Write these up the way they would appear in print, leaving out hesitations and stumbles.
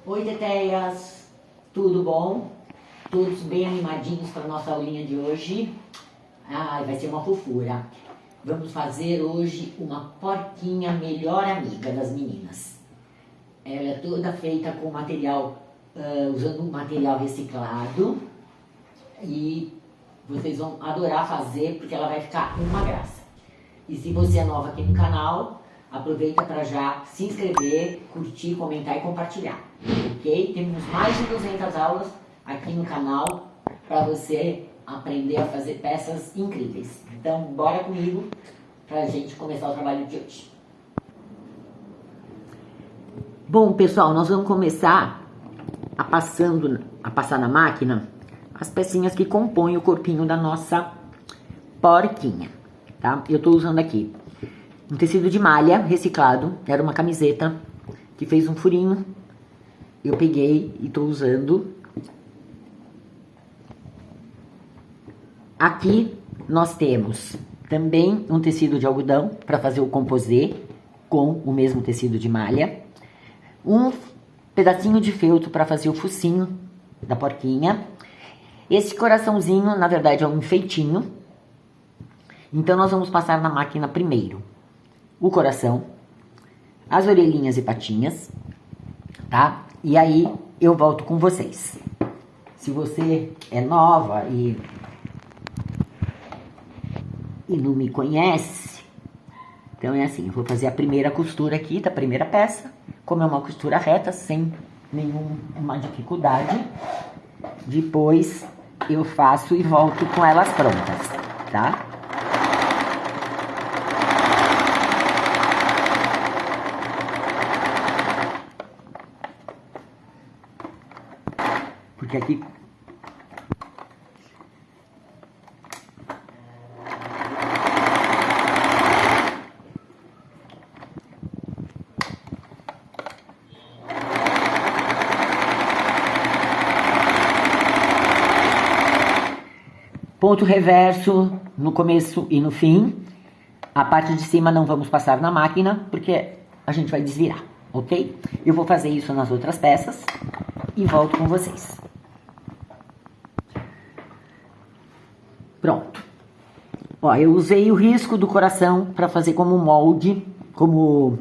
Oi, teteias! Tudo bom? Todos bem animadinhos para a nossa aulinha de hoje? Ai, vai ser uma fofura. Vamos fazer hoje uma porquinha melhor amiga das meninas. Ela é toda feita com material, usando um material reciclado. E vocês vão adorar fazer, porque ela vai ficar uma graça. E se você é nova aqui no canal, aproveita para já se inscrever, curtir, comentar e compartilhar, ok? Temos mais de 200 aulas aqui no canal para você aprender a fazer peças incríveis. Então, bora comigo para a gente começar o trabalho de hoje. Bom, pessoal, nós vamos começar a passar na máquina as pecinhas que compõem o corpinho da nossa porquinha, tá? Eu tô usando aqui um tecido de malha reciclado, era uma camiseta que fez um furinho. Eu peguei e tô usando. Aqui nós temos também um tecido de algodão para fazer o composê com o mesmo tecido de malha. Um pedacinho de feltro para fazer o focinho da porquinha. Esse coraçãozinho, na verdade, é um enfeitinho. Então, nós vamos passar na máquina primeiro o coração, as orelhinhas e patinhas, tá? E aí, eu volto com vocês. Se você é nova e não me conhece, então é assim, eu vou fazer a primeira costura aqui da primeira peça, como é uma costura reta, sem nenhuma dificuldade. Depois eu faço e volto com elas prontas, tá? Porque aqui ponto reverso no começo e no fim. A parte de cima não vamos passar na máquina, porque a gente vai desvirar, ok? Eu vou fazer isso nas outras peças e volto com vocês. Pronto. Ó, eu usei o risco do coração para fazer como molde, como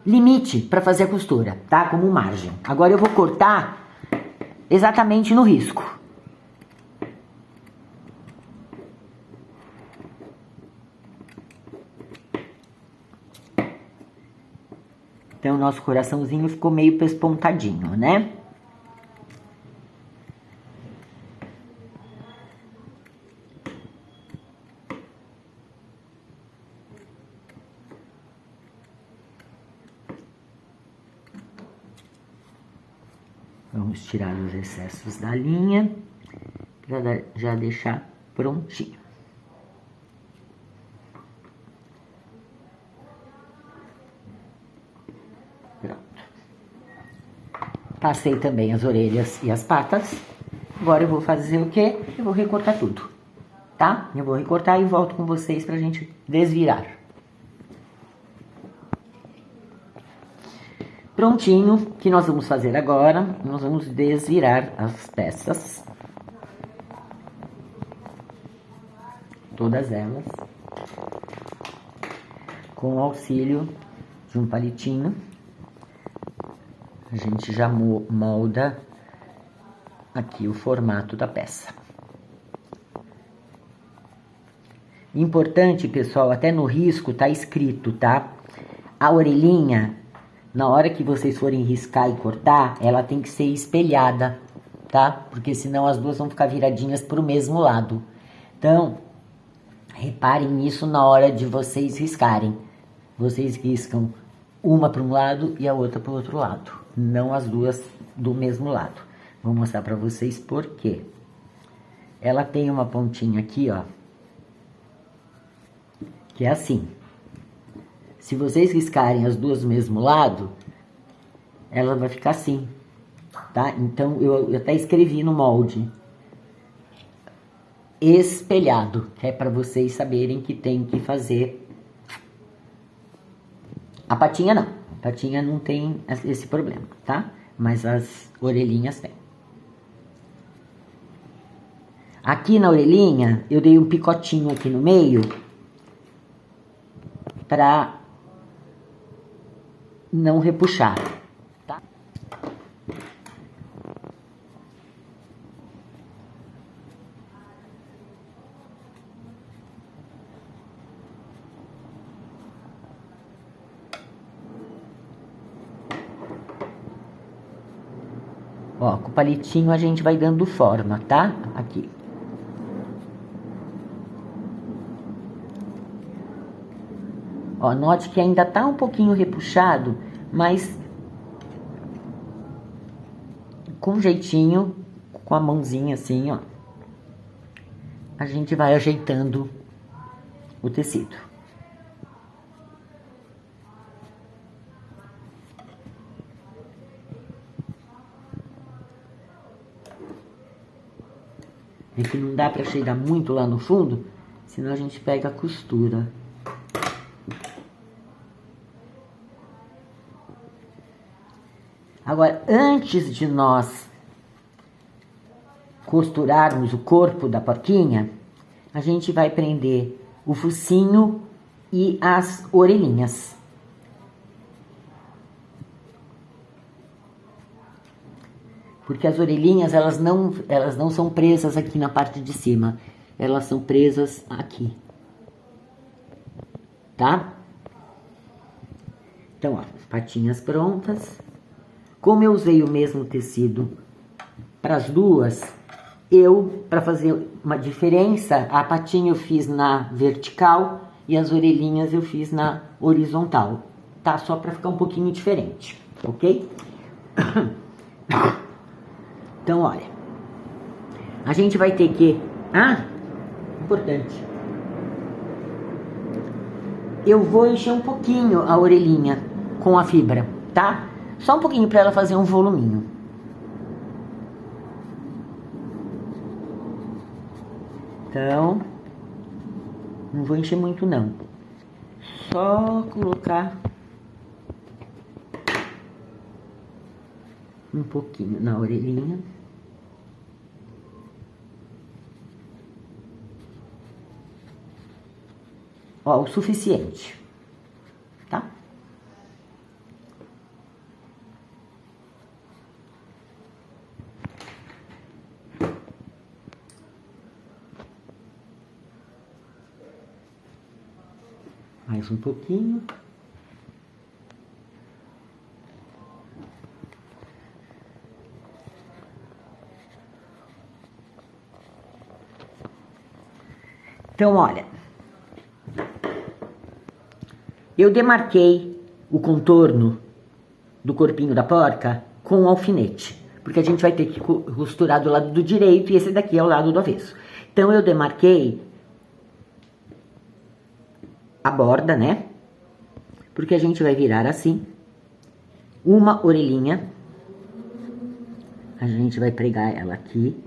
limite para fazer a costura, tá? Como margem. Agora eu vou cortar exatamente no risco. Então, o nosso coraçãozinho ficou meio pespontadinho, né? Vamos tirar os excessos da linha, para já deixar prontinho. Pronto. Passei também as orelhas e as patas. Agora eu vou fazer o quê? Eu vou recortar tudo, tá? Eu vou recortar e volto com vocês pra gente desvirar. Prontinho, o que nós vamos fazer agora? Nós vamos desvirar as peças. Todas elas. Com o auxílio de um palitinho. A gente já molda aqui o formato da peça. Importante, pessoal, até no risco tá escrito, tá? A orelhinha, na hora que vocês forem riscar e cortar, ela tem que ser espelhada, tá? Porque senão as duas vão ficar viradinhas pro mesmo lado. Então, reparem nisso na hora de vocês riscarem. Vocês riscam uma para um lado e a outra para o outro lado. Não as duas do mesmo lado. Vou mostrar para vocês por quê. Ela tem uma pontinha aqui, ó. Que é assim. Se vocês riscarem as duas do mesmo lado, ela vai ficar assim, tá? Então, eu até escrevi no molde. Espelhado, que é para vocês saberem que tem que fazer a patinha não. Patinha não tem esse problema, tá? Mas as orelhinhas têm. Aqui na orelhinha, eu dei um picotinho aqui no meio pra não repuxar, tá? Ó, com o palitinho a gente vai dando forma, tá? Aqui. Ó, note que ainda tá um pouquinho repuxado, mas com jeitinho, com a mãozinha assim, ó, a gente vai ajeitando o tecido. É que não dá pra chegar muito lá no fundo, senão a gente pega a costura. Agora, antes de nós costurarmos o corpo da porquinha, a gente vai prender o focinho e as orelhinhas. Porque as orelhinhas, elas não são presas aqui na parte de cima. Elas são presas aqui. Tá? Então, ó, as patinhas prontas. Como eu usei o mesmo tecido para as duas, para fazer uma diferença, a patinha eu fiz na vertical e as orelhinhas eu fiz na horizontal, tá? Só para ficar um pouquinho diferente, ok? Então, olha, a gente vai ter que... Ah, importante. Eu vou encher um pouquinho a orelhinha com a fibra, tá? Só um pouquinho para ela fazer um voluminho. Então, não vou encher muito não. Só colocar um pouquinho na orelhinha. Ó, o suficiente, tá? Mais um pouquinho. Então, olha, eu demarquei o contorno do corpinho da porca com um alfinete, porque a gente vai ter que costurar do lado do direito e esse daqui é o lado do avesso. Então, eu demarquei a borda, né? Porque a gente vai virar assim, uma orelhinha, a gente vai pregar ela aqui.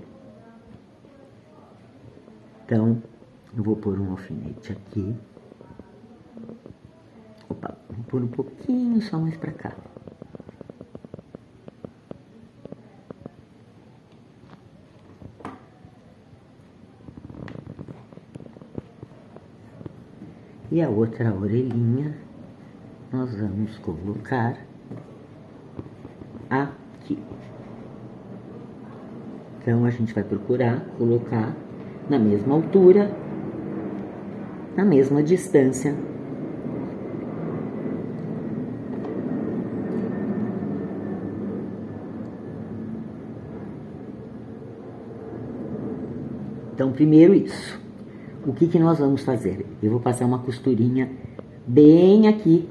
Então, eu vou pôr um alfinete aqui. Opa, vou pôr um pouquinho só mais pra cá. E a outra orelhinha, nós vamos colocar aqui. Então, a gente vai procurar colocar na mesma altura, na mesma distância. Então, primeiro isso. O que que nós vamos fazer? Eu vou passar uma costurinha bem aqui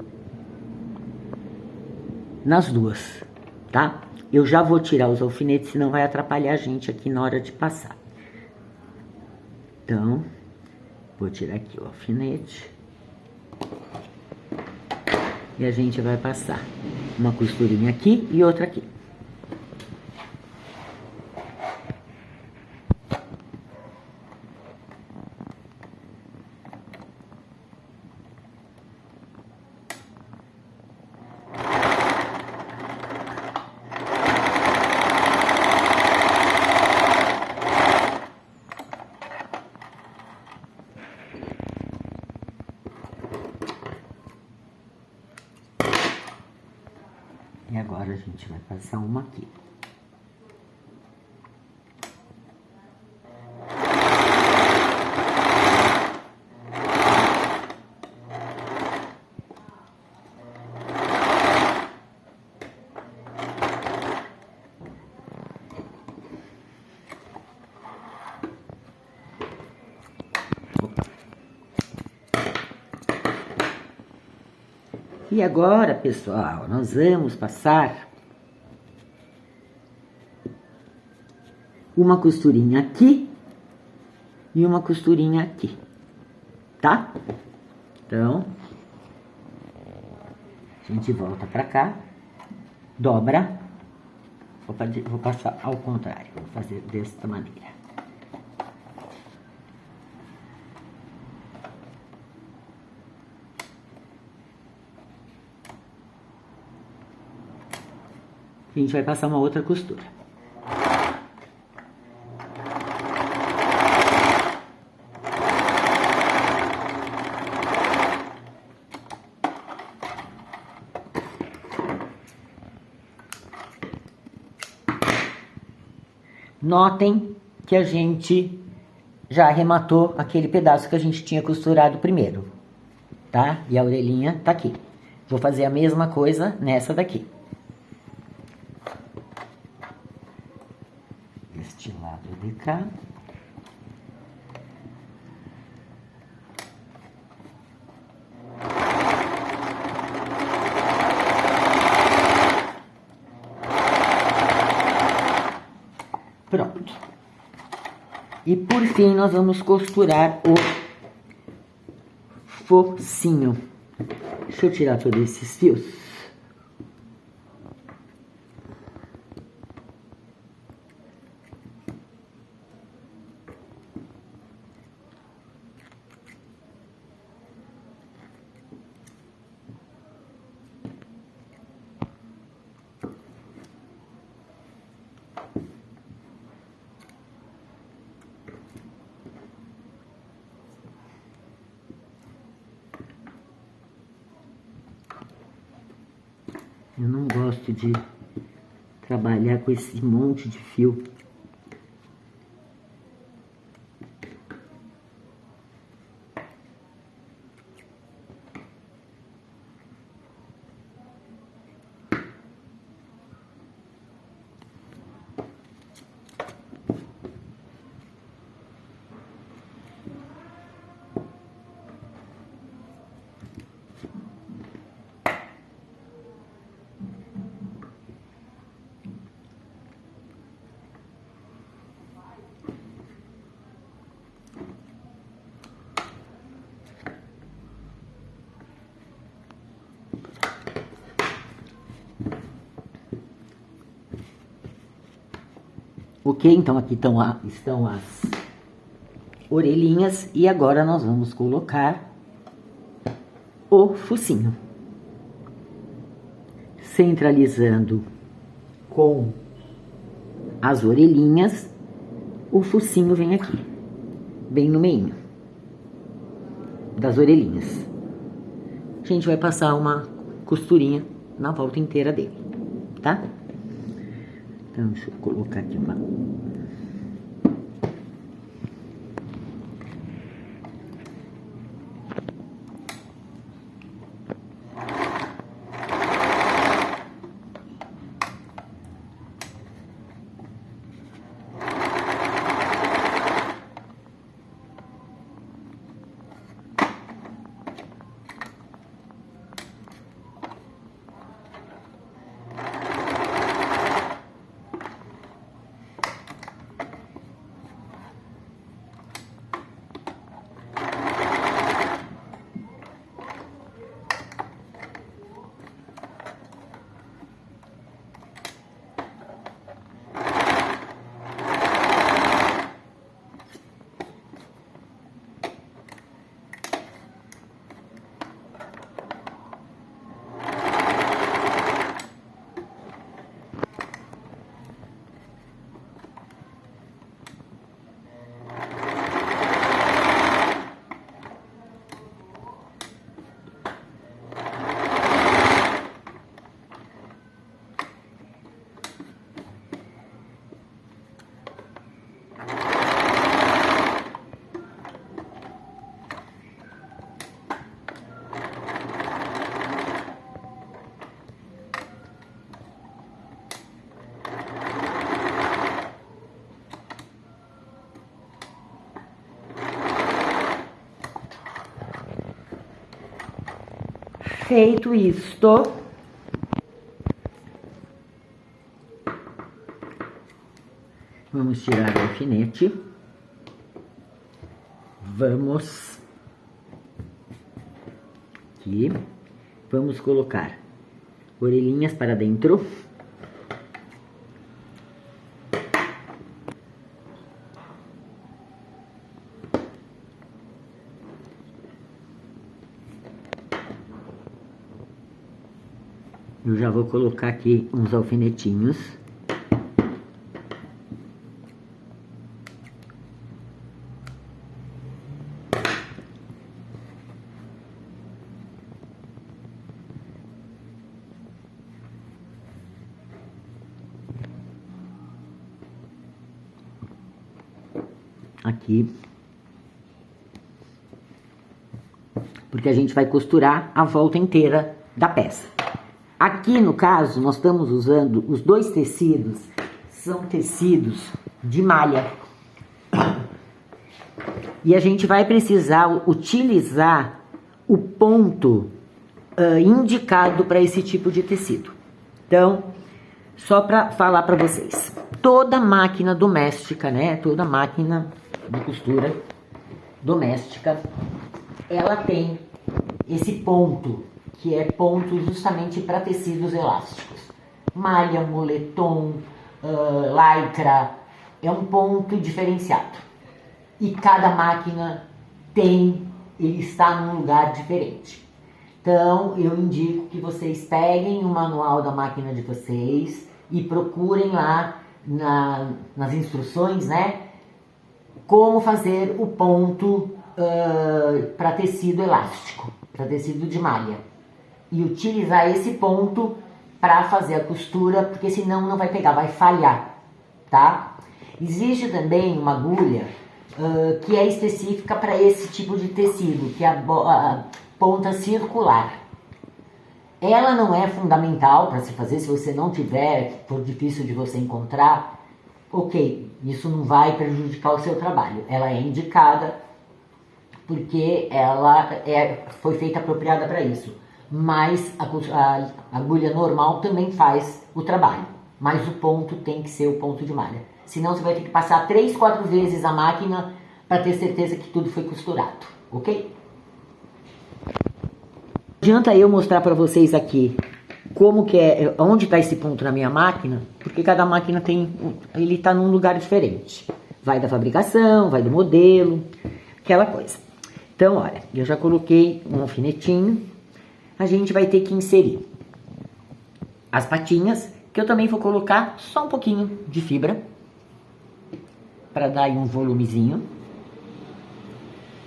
nas duas, tá? Eu já vou tirar os alfinetes, senão vai atrapalhar a gente aqui na hora de passar. Então, vou tirar aqui o alfinete. E a gente vai passar uma costurinha aqui e outra aqui. E agora a gente vai passar uma aqui. E agora, pessoal, nós vamos passar uma costurinha aqui e uma costurinha aqui, tá? Então, a gente volta pra cá, dobra, vou passar ao contrário, vou fazer desta maneira. A gente vai passar uma outra costura. Notem que a gente já arrematou aquele pedaço que a gente tinha costurado primeiro, tá? E a orelhinha tá aqui. Vou fazer a mesma coisa nessa daqui. Este lado de cá. Pronto. E por fim, nós vamos costurar o focinho. Deixa eu tirar todos esses fios. Eu não gosto de trabalhar com esse monte de fio. Ok, então aqui estão as orelhinhas e agora nós vamos colocar o focinho. Centralizando com as orelhinhas, o focinho vem aqui, bem no meio das orelhinhas. A gente vai passar uma costurinha na volta inteira dele, tá? Então, deixa eu colocar aqui uma... Feito isto, vamos tirar o alfinete. Vamos aqui, vamos colocar orelhinhas para dentro. Eu já vou colocar aqui uns alfinetinhos. Aqui. Porque a gente vai costurar a volta inteira da peça. Aqui, no caso, nós estamos usando os dois tecidos, são tecidos de malha. E a gente vai precisar utilizar o ponto indicado para esse tipo de tecido. Então, só para falar para vocês, toda máquina doméstica, né, toda máquina de costura doméstica, ela tem esse ponto, que é ponto justamente para tecidos elásticos. Malha, moletom, lycra, é um ponto diferenciado. E cada máquina ele está num lugar diferente. Então, eu indico que vocês peguem o manual da máquina de vocês e procurem lá nas instruções, né, como fazer o ponto para tecido elástico, para tecido de malha. E utilizar esse ponto para fazer a costura, porque senão não vai pegar, vai falhar, tá? Existe também uma agulha que é específica para esse tipo de tecido, que é a ponta circular. Ela não é fundamental para se fazer, se você não tiver, for difícil de você encontrar, ok, isso não vai prejudicar o seu trabalho. Ela é indicada porque ela foi feita apropriada para isso. Mas a agulha normal também faz o trabalho. Mas o ponto tem que ser o ponto de malha. Senão você vai ter que passar 3, 4 vezes a máquina para ter certeza que tudo foi costurado, ok? Adianta eu mostrar para vocês aqui como que onde está esse ponto na minha máquina, porque cada máquina ele está num lugar diferente. Vai da fabricação, vai do modelo, aquela coisa. Então, olha, eu já coloquei um alfinetinho. A gente vai ter que inserir as patinhas, que eu também vou colocar só um pouquinho de fibra, para dar aí um volumezinho,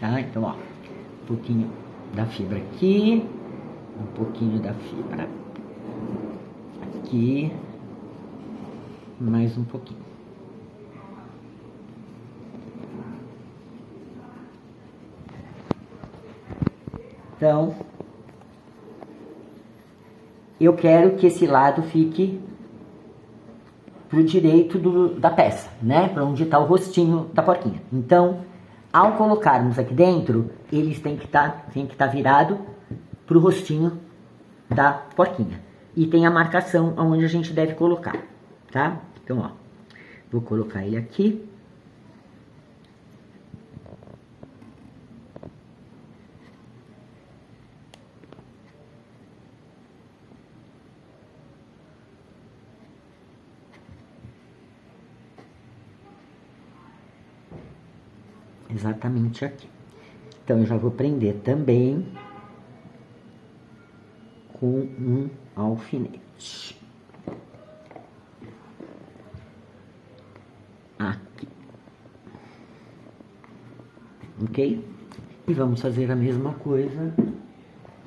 tá? Então, ó, um pouquinho da fibra aqui, um pouquinho da fibra aqui, mais um pouquinho. Então, eu quero que esse lado fique pro direito da peça, né? Para onde está o rostinho da porquinha. Então, ao colocarmos aqui dentro, eles têm que estar virado pro rostinho da porquinha. E tem a marcação aonde a gente deve colocar, tá? Então, ó, vou colocar ele aqui. Exatamente aqui. Então, eu já vou prender também com um alfinete. Aqui. Ok? E vamos fazer a mesma coisa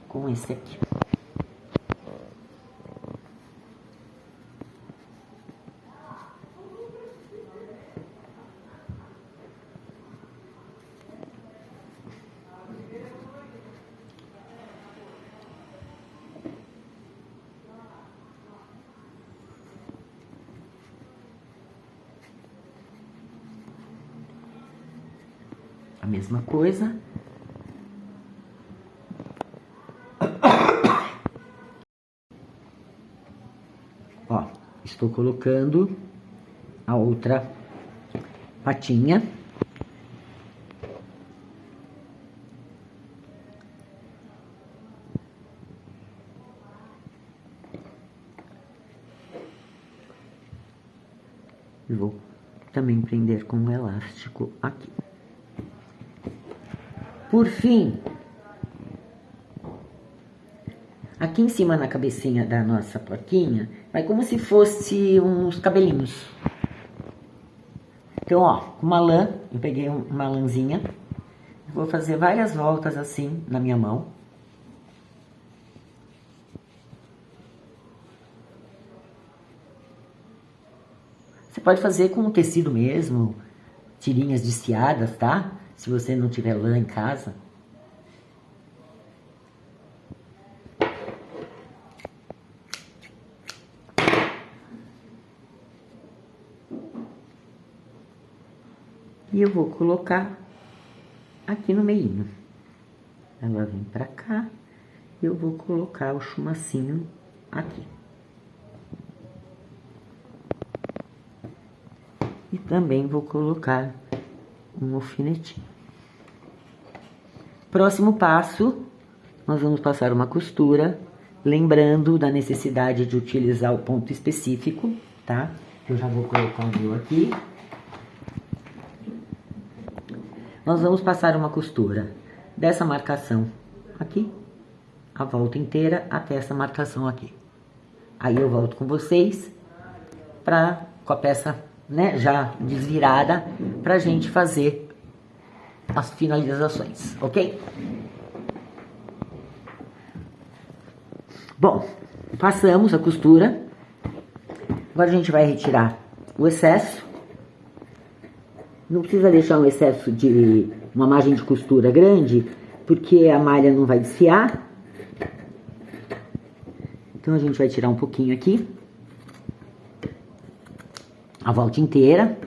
com esse aqui. A mesma coisa. estou colocando a outra patinha. E vou também prender com um elástico aqui. Por fim, aqui em cima na cabecinha da nossa porquinha, vai como se fosse uns cabelinhos. Então, ó, com uma lã, eu peguei uma lãzinha, vou fazer várias voltas assim na minha mão. Você pode fazer com tecido mesmo, tirinhas desfiadas, tá? Se você não tiver lã em casa. E eu vou colocar aqui no meio. Ela vem pra cá, eu vou colocar o chumacinho aqui. E também vou colocar um alfinetinho. Próximo passo, nós vamos passar uma costura, lembrando da necessidade de utilizar o ponto específico, tá? Eu já vou colocar o meu aqui. Nós vamos passar uma costura dessa marcação aqui, a volta inteira até essa marcação aqui. Aí eu volto com vocês com a peça, né, já desvirada, pra gente fazer as finalizações, ok? Bom, passamos a costura. Agora a gente vai retirar o excesso. Não precisa deixar um excesso de uma margem de costura grande, porque a malha não vai desfiar. Então a gente vai tirar um pouquinho aqui. A volta inteira.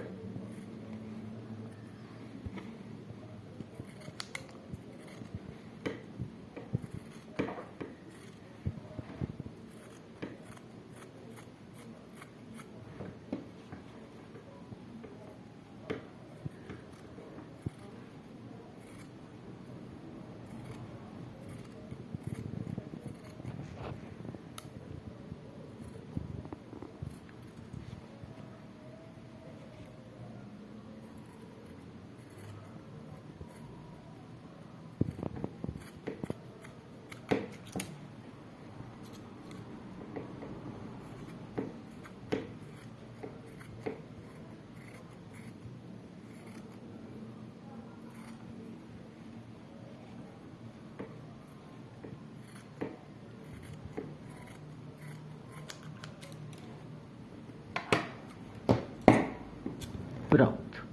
Pronto.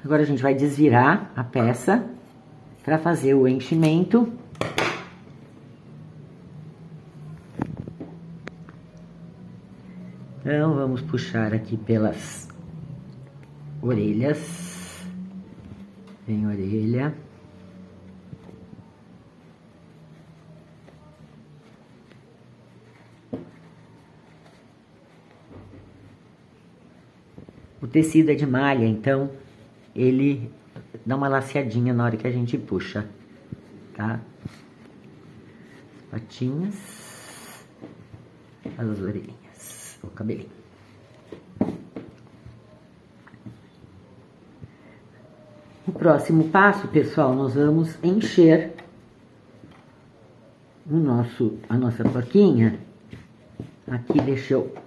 Agora a gente vai desvirar a peça para fazer o enchimento. Então, vamos puxar aqui pelas orelhas. Vem orelha. O tecido é de malha, então ele dá uma laceadinha na hora que a gente puxa, tá? As patinhas, as orelhinhas, o cabelinho. O próximo passo, pessoal, nós vamos encher a nossa porquinha. Aqui deixa eu...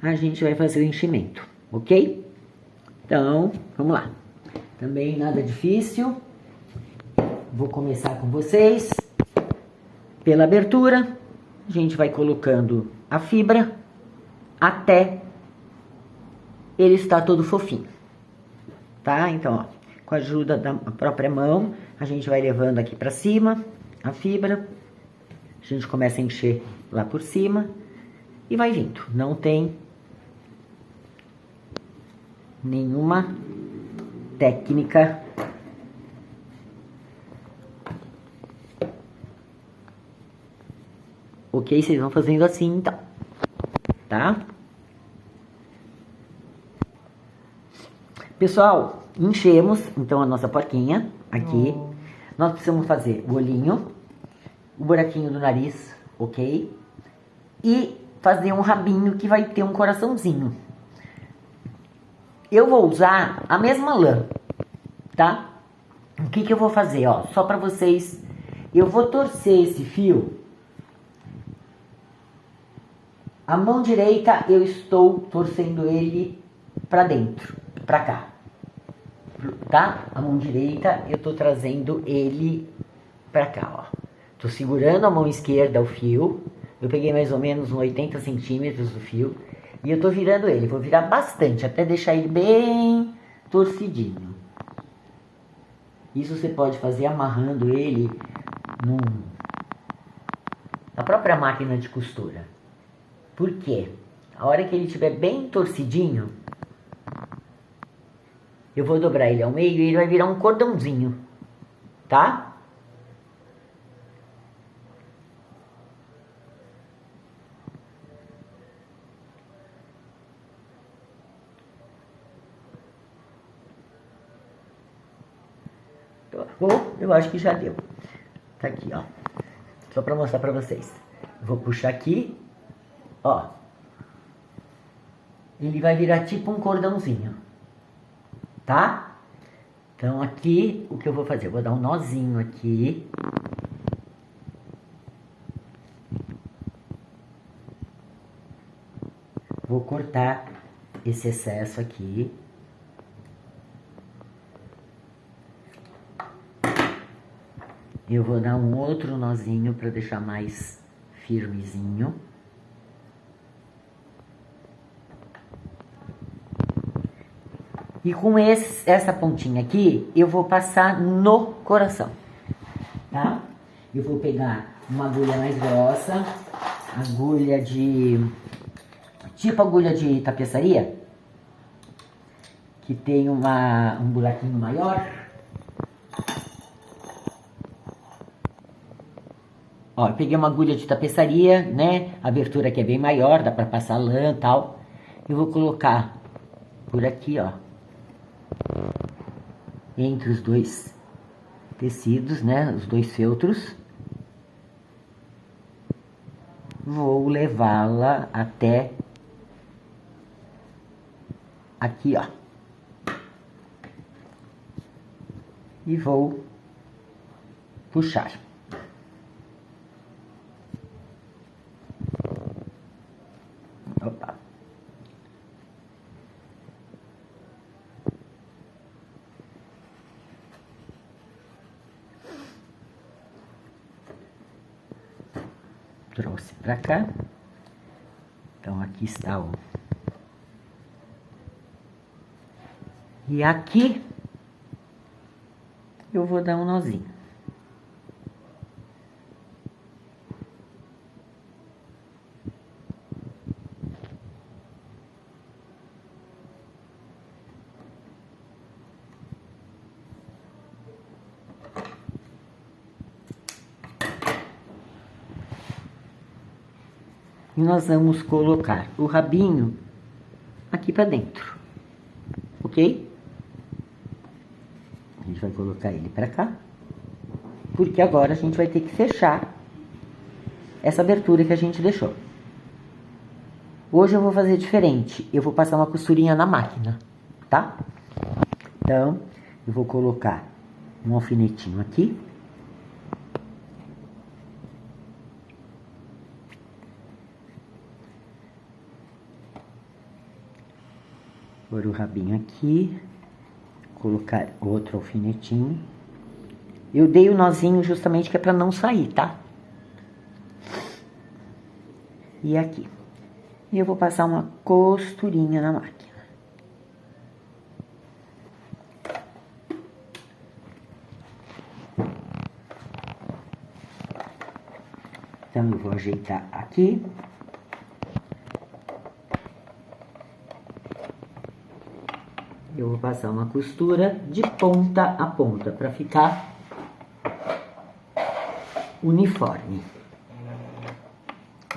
A gente vai fazer o enchimento, ok? Então, vamos lá. Também nada difícil. Vou começar com vocês pela abertura. a gente vai colocando a fibra até ele estar todo fofinho, tá? Então, ó, com a ajuda da própria mão, a gente vai levando aqui pra cima a fibra, a gente começa a encher lá por cima e vai vindo. Não tem nenhuma técnica ok? Vocês vão fazendo assim, então, tá? Pessoal, enchemos, então, a nossa porquinha aqui. Nós precisamos fazer o olhinho, o buraquinho do nariz, ok? E fazer um rabinho que vai ter um coraçãozinho. Eu vou usar a mesma lã, tá? O que eu vou fazer, ó? Só pra vocês... Eu vou torcer esse fio. A mão direita eu estou torcendo ele pra dentro, pra cá, tá? A mão direita eu tô trazendo ele pra cá, ó. Tô segurando a mão esquerda o fio, eu peguei mais ou menos uns 80 centímetros do fio, e eu tô virando ele, vou virar bastante, até deixar ele bem torcidinho. Isso você pode fazer amarrando ele na própria máquina de costura. Por quê? A hora que ele estiver bem torcidinho, eu vou dobrar ele ao meio e ele vai virar um cordãozinho, tá? Bom, eu acho que já deu. Tá aqui, ó. Só pra mostrar pra vocês. Vou puxar aqui. Ó, ele vai virar tipo um cordãozinho, tá? Então aqui, o que eu vou fazer? Eu vou dar um nozinho aqui. Vou cortar esse excesso aqui. Eu vou dar um outro nozinho para deixar mais firmezinho. E com essa pontinha aqui, eu vou passar no coração, tá? Eu vou pegar uma agulha mais grossa, agulha de... tipo agulha de tapeçaria, que tem um buraquinho maior. Ó, eu peguei uma agulha de tapeçaria, né? A abertura aqui é bem maior, dá pra passar lã e tal. Eu vou colocar por aqui, ó. Entre os dois tecidos, né? Os dois feltros. Vou levá-la até aqui, ó. E vou puxar. Opa. Trouxe pra cá. Então aqui está o... E aqui eu vou dar um nozinho. E nós vamos colocar o rabinho aqui pra dentro, ok? A gente vai colocar ele pra cá, porque agora a gente vai ter que fechar essa abertura que a gente deixou. Hoje eu vou fazer diferente, eu vou passar uma costurinha na máquina, tá? Então, eu vou colocar um alfinetinho aqui. Pôr o rabinho aqui, colocar outro alfinetinho. Eu dei o nozinho justamente que é pra não sair, tá? e aqui. E eu vou passar uma costurinha na máquina. Então, eu vou ajeitar aqui. Eu vou passar uma costura de ponta a ponta, para ficar uniforme.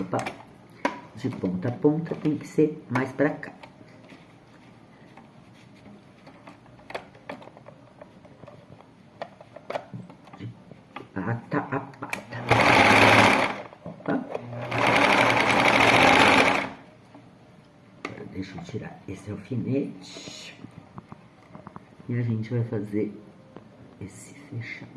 Opa, de ponta a ponta tem que ser mais para cá. De pata a pata. Opa. Agora deixa eu tirar esse alfinete. E a gente vai fazer esse fechamento.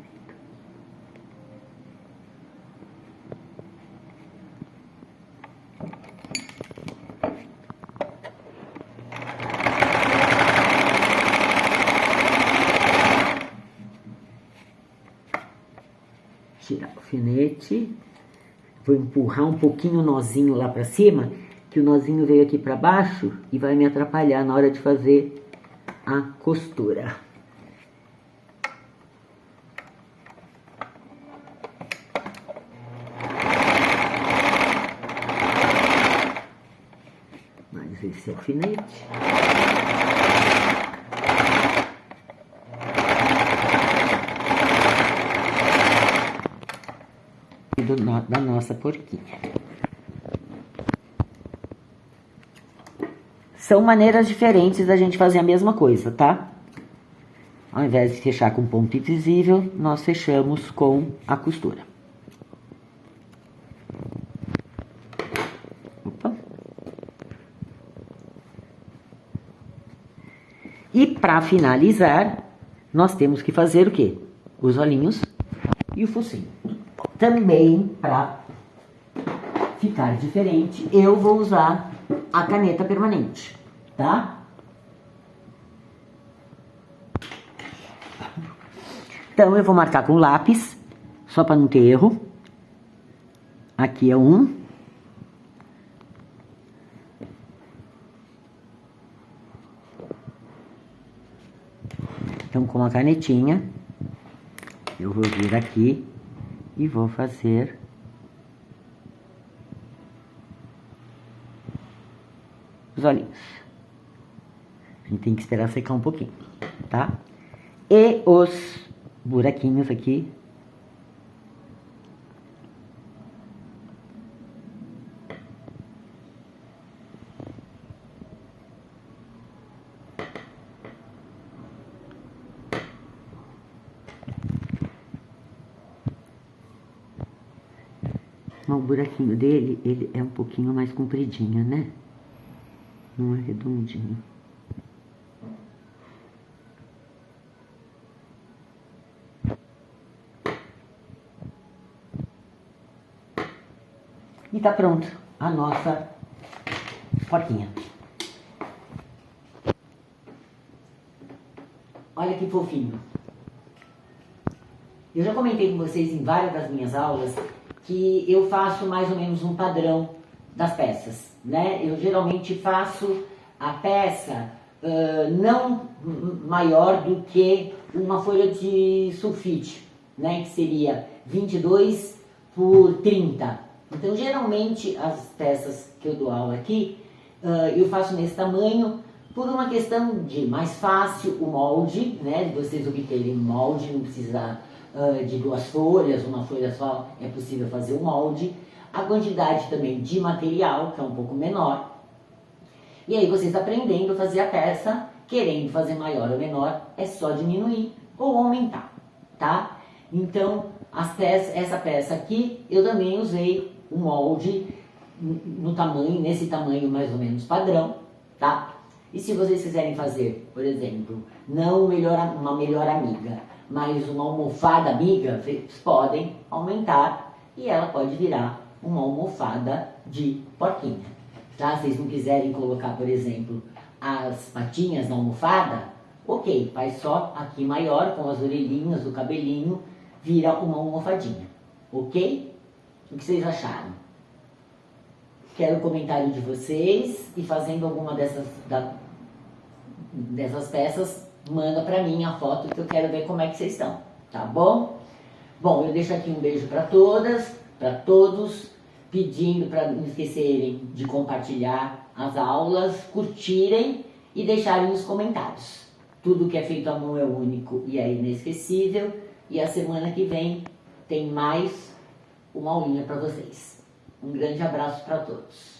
Tirar o alfinete. Vou empurrar um pouquinho o nozinho lá pra cima, que o nozinho veio aqui pra baixo e vai me atrapalhar na hora de fazer a costura. Mais esse alfinete. Da nossa porquinha. São maneiras diferentes da gente fazer a mesma coisa, tá? Ao invés de fechar com ponto invisível, nós fechamos com a costura. Opa. E para finalizar, nós temos que fazer o quê? Os olhinhos e o focinho. Também, para ficar diferente, eu vou usar a caneta permanente, tá? Então, eu vou marcar com lápis, só para não ter erro. Aqui é um. Então, com a canetinha, eu vou vir aqui e vou fazer os olhinhos. A gente tem que esperar secar um pouquinho, tá? E os buraquinhos aqui. O buraquinho dele, ele é um pouquinho mais compridinho, né? Não é redondinho. E tá pronto a nossa porquinha. Olha que fofinho. Eu já comentei com vocês em várias das minhas aulas que eu faço mais ou menos um padrão das peças, né? Eu geralmente faço a peça não maior do que uma folha de sulfite, né? Que seria 22 por 30. Então, geralmente, as peças que eu dou aula aqui, eu faço nesse tamanho, por uma questão de mais fácil o molde, né? De vocês obterem molde, não precisa de duas folhas, uma folha só é possível fazer o molde. A quantidade também de material, que é um pouco menor. E aí vocês aprendendo a fazer a peça, querendo fazer maior ou menor, é só diminuir ou aumentar, tá? Então, essa peça aqui, eu também usei o molde no tamanho, nesse tamanho mais ou menos padrão, tá? E se vocês quiserem fazer, por exemplo, não uma melhor amiga, mas uma almofada amiga, vocês podem aumentar e ela pode virar uma almofada de porquinha, tá? Se vocês não quiserem colocar, por exemplo, as patinhas na almofada, ok, faz só aqui maior, com as orelhinhas, o cabelinho, vira uma almofadinha, ok? O que vocês acharam? Quero o comentário de vocês e fazendo alguma dessas peças, manda pra mim a foto que eu quero ver como é que vocês estão, tá bom? Bom, eu deixo aqui um beijo para todas, para todos, pedindo para não esquecerem de compartilhar as aulas, curtirem e deixarem nos comentários. Tudo que é feito à mão é único e é inesquecível. E a semana que vem tem mais uma aulinha para vocês. Um grande abraço para todos.